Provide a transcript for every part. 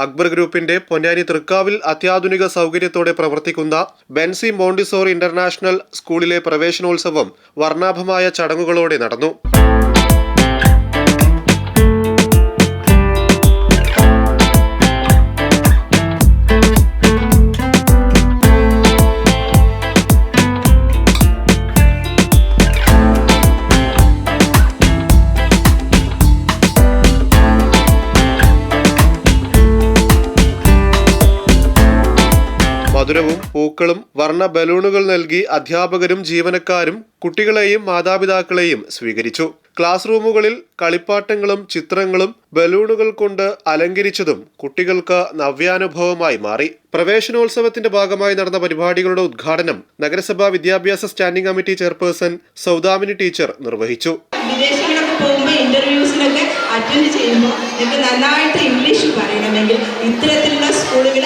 അക്ബർ ഗ്രൂപ്പിന്റെ പൊന്നാനി തൃക്കാവിൽ അത്യാധുനിക സൗകര്യത്തോടെ പ്രവർത്തിക്കുന്ന ബെൻസി മോണ്ടിസോറി ഇന്റർനാഷണൽ സ്കൂളിലെ പ്രവേശനോത്സവം വർണ്ണാഭമായ ചടങ്ങുകളോടെ നടന്നു. മധുരവും പൂക്കളും വർണ്ണ ബലൂണുകൾ നൽകി അധ്യാപകരും ജീവനക്കാരും കുട്ടികളെയും മാതാപിതാക്കളെയും സ്വീകരിച്ചു. ക്ലാസ് റൂമുകളിൽ കളിപ്പാട്ടങ്ങളും ചിത്രങ്ങളും ബലൂണുകൾ കൊണ്ട് അലങ്കരിച്ചതും കുട്ടികൾക്ക് നവ്യാനുഭവമായി മാറി. പ്രവേശനോത്സവത്തിന്റെ ഭാഗമായി നടന്ന പരിപാടികളുടെ ഉദ്ഘാടനം നഗരസഭാ വിദ്യാഭ്യാസ standing committee chairperson Saudamini teacher നിർവഹിച്ചു. ഇന്റർവ്യൂസിനൊക്കെ അറ്റൻഡ് ചെയ്യുമ്പോൾ നിങ്ങൾക്ക് നന്നായിട്ട് ഇംഗ്ലീഷ് പറയണമെങ്കിൽ ഇത്തരത്തിലുള്ള സ്കൂളുകൾ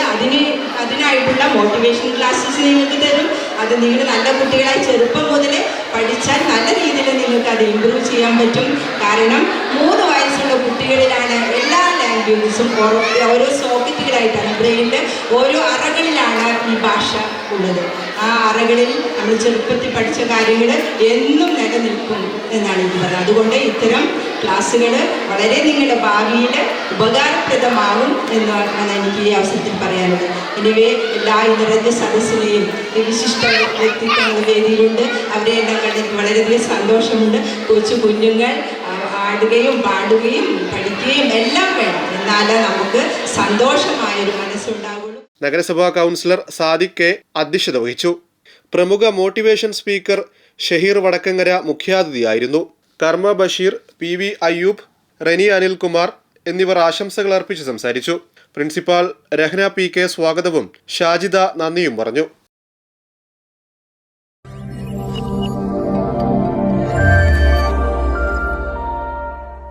അതിനായിട്ടുള്ള മോട്ടിവേഷൻ ക്ലാസ്സസ് നിങ്ങൾക്ക് തരും. അത് നിങ്ങൾ നല്ല കുട്ടികളായി ചെറുപ്പം മുതലേ പഠിച്ചാൽ നല്ല രീതിയിൽ നിങ്ങൾക്ക് അത് ഇമ്പ്രൂവ് ചെയ്യാൻ പറ്റും. കാരണം 3 വയസ്സുള്ള കുട്ടികളിലാണ് എല്ലാ ലാംഗ്വേജസും ഓരോ സോക്കറ്റുകളായിട്ടാണ് ബ്രെയിനിൻ്റെ ഓരോ അറകളിലാണ് ഈ ഭാഷ ഉള്ളത്. ആ അറകളിൽ നമ്മൾ ചെറുപ്പത്തിൽ പഠിച്ച കാര്യങ്ങൾ എന്നും നിലനിൽക്കും എന്നാണ് എനിക്ക് പറയുന്നത്. അതുകൊണ്ട് ഇത്തരം ക്ലാസ്സുകൾ വളരെ നിങ്ങളുടെ ഭാവിയിൽ ഉപകാരപ്രദമാകും എന്നാണ് എനിക്ക് ഈ അവസരത്തിൽ പറയാനുള്ളത്. എനിവേ എല്ലാ നിറഞ്ഞ സദസ്സിനെയും വിശിഷ്ട വ്യക്തിത്വങ്ങൾ വേദിയിലുണ്ട്. അവരെ എല്ലാം കണ്ടിട്ട് വളരെയധികം സന്തോഷമുണ്ട്. കൊച്ചു കുഞ്ഞുങ്ങൾ ആടുകയും പാടുകയും പഠിക്കുകയും എല്ലാം വേണം. എന്നാലേ നമുക്ക് സന്തോഷമായൊരു മനസ്സുണ്ടാവുള്ളൂ. നഗരസഭാ കൗൺസിലർ സാദിഖ് കെ അധ്യക്ഷത വഹിച്ചു. പ്രമുഖ മോട്ടിവേഷൻ സ്പീക്കർ ഷഹീർ വടക്കങ്ങര മുഖ്യാതിഥിയായിരുന്നു. കർമ്മ ബഷീർ, PV അയ്യൂബ്, റെനി അനിൽകുമാർ എന്നിവർ ആശംസകൾ അർപ്പിച്ച് സംസാരിച്ചു. പ്രിൻസിപ്പാൾ രഹ്ന PK സ്വാഗതവും ഷാജിദ നന്ദിയും പറഞ്ഞു.